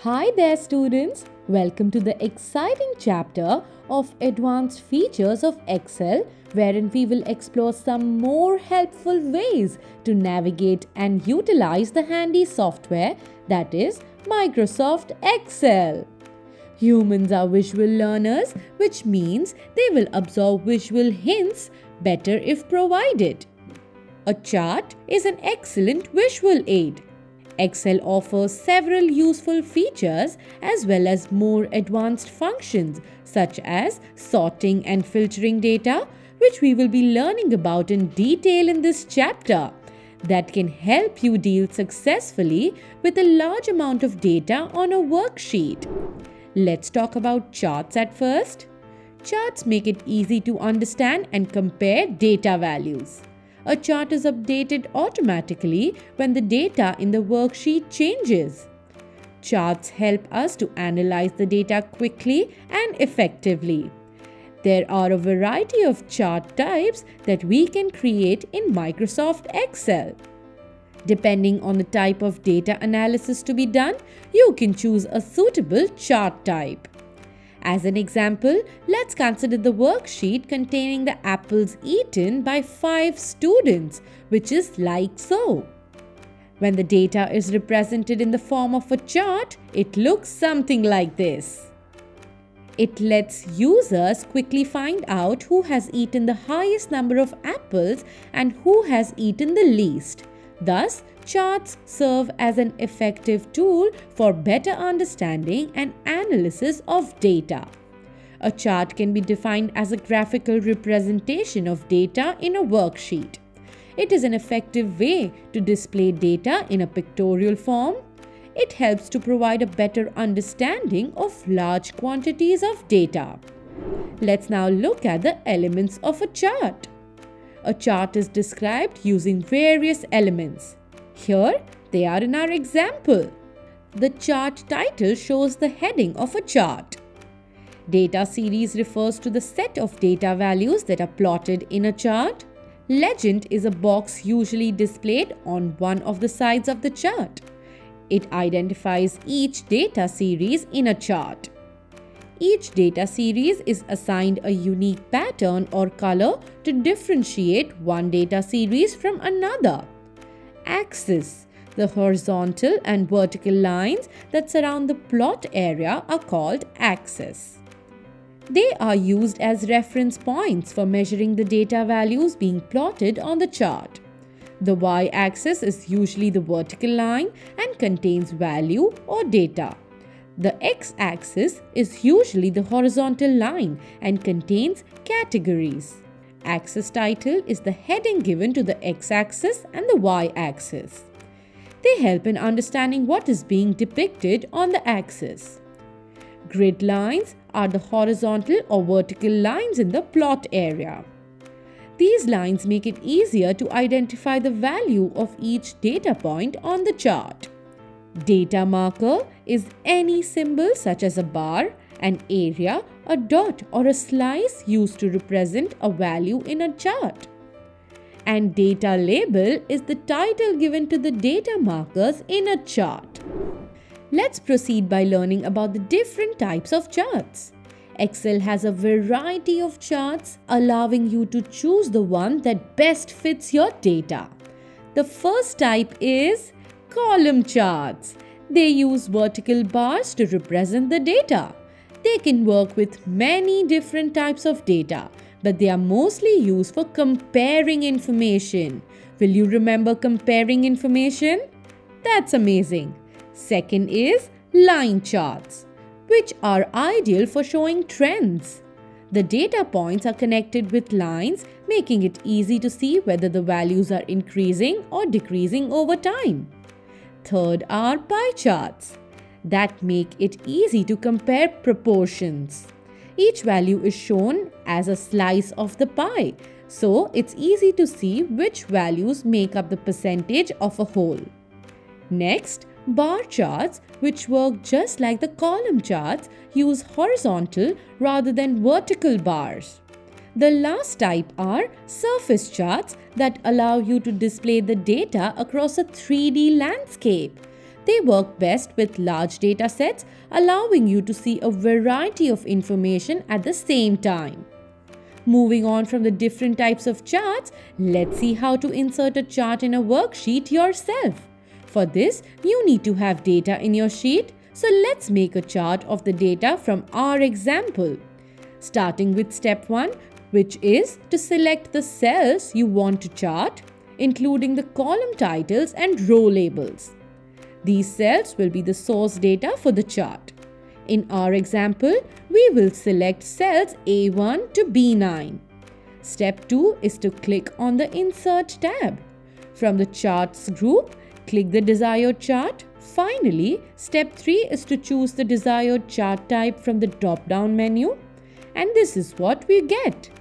Hi there students, welcome to the exciting chapter of Advanced Features of Excel wherein we will explore some more helpful ways to navigate and utilize the handy software that is Microsoft Excel. Humans are visual learners, which means they will absorb visual hints better if provided. A chart is an excellent visual aid. Excel offers several useful features as well as more advanced functions such as sorting and filtering data, which we will be learning about in detail in this chapter, that can help you deal successfully with a large amount of data on a worksheet. Let's talk about charts at first. Charts make it easy to understand and compare data values. A chart is updated automatically when the data in the worksheet changes. Charts help us to analyze the data quickly and effectively. There are a variety of chart types that we can create in Microsoft Excel. Depending on the type of data analysis to be done, you can choose a suitable chart type. As an example, let's consider the worksheet containing the apples eaten by 5 students, which is like so. When the data is represented in the form of a chart, it looks something like this. It lets users quickly find out who has eaten the highest number of apples and who has eaten the least. Thus, charts serve as an effective tool for better understanding and analysis of data. A chart can be defined as a graphical representation of data in a worksheet. It is an effective way to display data in a pictorial form. It helps to provide a better understanding of large quantities of data. Let's now look at the elements of a chart. A chart is described using various elements. Here, they are in our example. The chart title shows the heading of a chart. Data series refers to the set of data values that are plotted in a chart. Legend is a box usually displayed on one of the sides of the chart. It identifies each data series in a chart. Each data series is assigned a unique pattern or color to differentiate one data series from another. Axis, the horizontal and vertical lines that surround the plot area, are called axes. They are used as reference points for measuring the data values being plotted on the chart. The y-axis is usually the vertical line and contains value or data. The x-axis is usually the horizontal line and contains categories. Axis title is the heading given to the x-axis and the y-axis. They help in understanding what is being depicted on the axis. Grid lines are the horizontal or vertical lines in the plot area. These lines make it easier to identify the value of each data point on the chart. Data marker is any symbol such as a bar, an area, a dot or a slice used to represent a value in a chart. And data label is the title given to the data markers in a chart. Let's proceed by learning about the different types of charts. Excel has a variety of charts, allowing you to choose the one that best fits your data. The first type is column charts. They use vertical bars to represent the data. They can work with many different types of data, but they are mostly used for comparing information. Will you remember comparing information? That's amazing. Second is line charts, which are ideal for showing trends. The data points are connected with lines, making it easy to see whether the values are increasing or decreasing over time. Third are pie charts that make it easy to compare proportions. Each value is shown as a slice of the pie, so it's easy to see which values make up the percentage of a whole. Next, bar charts, which work just like the column charts, use horizontal rather than vertical bars. The last type are surface charts that allow you to display the data across a 3D landscape. They work best with large data sets, allowing you to see a variety of information at the same time. Moving on from the different types of charts, let's see how to insert a chart in a worksheet yourself. For this, you need to have data in your sheet, so let's make a chart of the data from our example. Starting with step 1, which is to select the cells you want to chart, including the column titles and row labels. These cells will be the source data for the chart. In our example, we will select cells A1 to B9. Step 2 is to click on the Insert tab. From the Charts group, click the desired chart. Finally, step 3 is to choose the desired chart type from the drop-down menu. And this is what we get.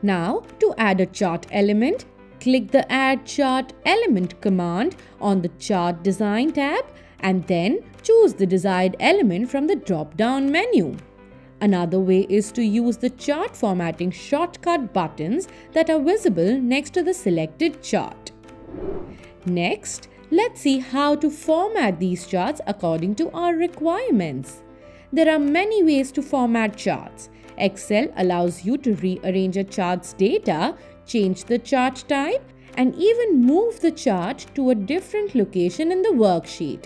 Now, to add a chart element, click the Add Chart Element command on the Chart Design tab and then choose the desired element from the drop-down menu. Another way is to use the chart formatting shortcut buttons that are visible next to the selected chart. Next, let's see how to format these charts according to our requirements. There are many ways to format charts. Excel allows you to rearrange a chart's data, change the chart type, and even move the chart to a different location in the worksheet.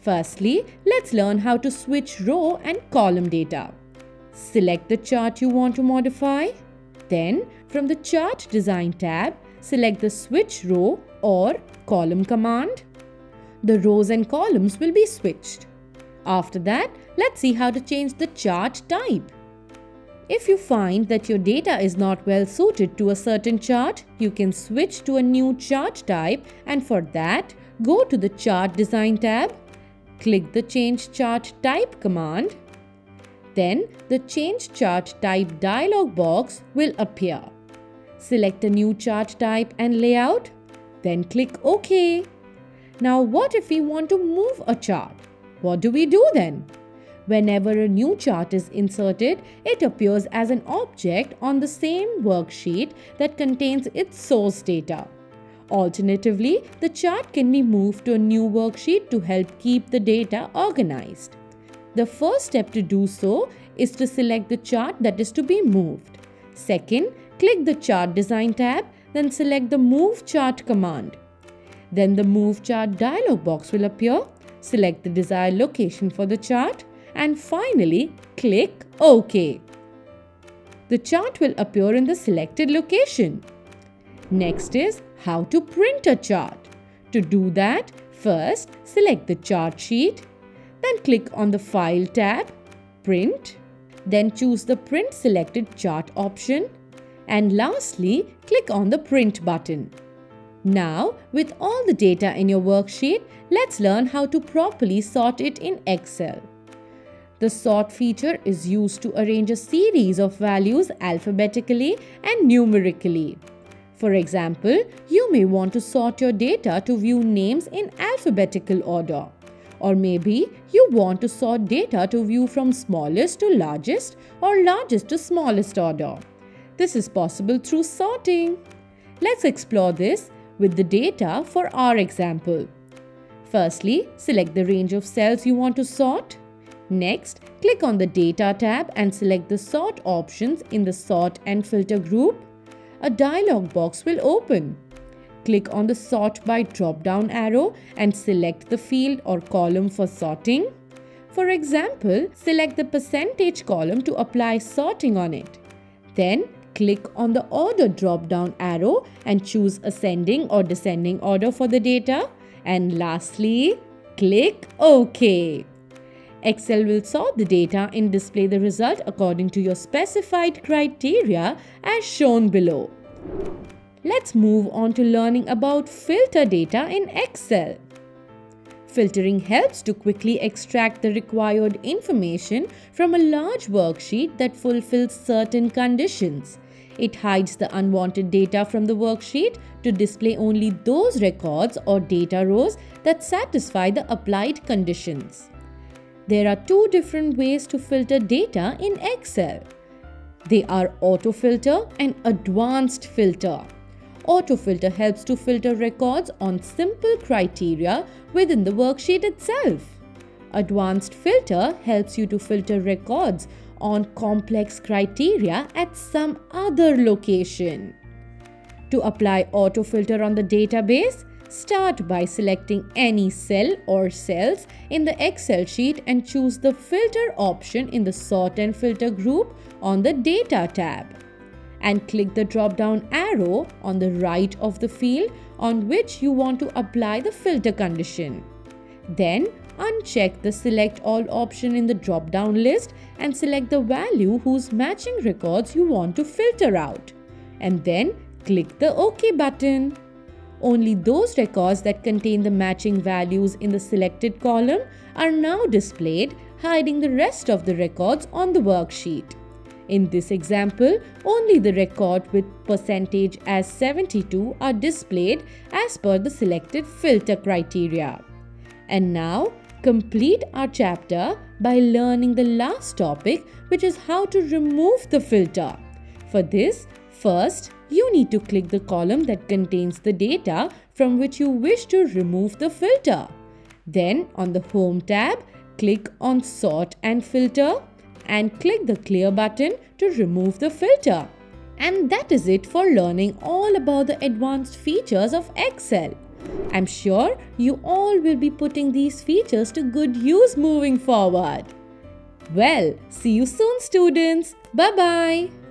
Firstly, let's learn how to switch row and column data. Select the chart you want to modify. Then, from the Chart Design tab, select the Switch Row or Column command. The rows and columns will be switched. After that, let's see how to change the chart type. If you find that your data is not well suited to a certain chart, you can switch to a new chart type, and for that, go to the Chart Design tab, click the Change Chart Type command. Then the Change Chart Type dialog box will appear. Select a new chart type and layout, then click OK. Now what if we want to move a chart? What do we do then? Whenever a new chart is inserted, it appears as an object on the same worksheet that contains its source data. Alternatively, the chart can be moved to a new worksheet to help keep the data organized. The first step to do so is to select the chart that is to be moved. Second, click the Chart Design tab, then select the Move Chart command. Then the Move Chart dialog box will appear. Select the desired location for the chart and finally click OK. The chart will appear in the selected location. Next is how to print a chart. To do that, first select the chart sheet, then click on the File tab, Print, then choose the Print Selected Chart option, and lastly, click on the Print button. Now, with all the data in your worksheet, let's learn how to properly sort it in Excel. The sort feature is used to arrange a series of values alphabetically and numerically. For example, you may want to sort your data to view names in alphabetical order. Or maybe you want to sort data to view from smallest to largest or largest to smallest order. This is possible through sorting. Let's explore this with the data for our example. Firstly, select the range of cells you want to sort. Next, click on the Data tab and select the Sort options in the Sort and Filter group. A dialog box will open. Click on the Sort by drop-down arrow and select the field or column for sorting. For example, select the percentage column to apply sorting on it. Then, click on the Order drop-down arrow and choose ascending or descending order for the data. And lastly, click OK. Excel will sort the data and display the result according to your specified criteria as shown below. Let's move on to learning about filter data in Excel. Filtering helps to quickly extract the required information from a large worksheet that fulfills certain conditions. It hides the unwanted data from the worksheet to display only those records or data rows that satisfy the applied conditions. There are two different ways to filter data in Excel. They are Auto Filter and Advanced Filter. Autofilter helps to filter records on simple criteria within the worksheet itself. Advanced filter helps you to filter records on complex criteria at some other location. To apply autofilter on the database, start by selecting any cell or cells in the Excel sheet and choose the filter option in the Sort and Filter group on the Data tab. And click the drop-down arrow on the right of the field on which you want to apply the filter condition. Then uncheck the Select All option in the drop-down list and select the value whose matching records you want to filter out. And then click the OK button. Only those records that contain the matching values in the selected column are now displayed, hiding the rest of the records on the worksheet. In this example, only the record with percentage as 72 are displayed as per the selected filter criteria. And now, complete our chapter by learning the last topic, which is how to remove the filter. For this, first, you need to click the column that contains the data from which you wish to remove the filter. Then, on the Home tab, click on Sort and Filter and click the Clear button to remove the filter. And that is it for learning all about the advanced features of Excel. I'm sure you all will be putting these features to good use moving forward. Well, see you soon, students. Bye-bye.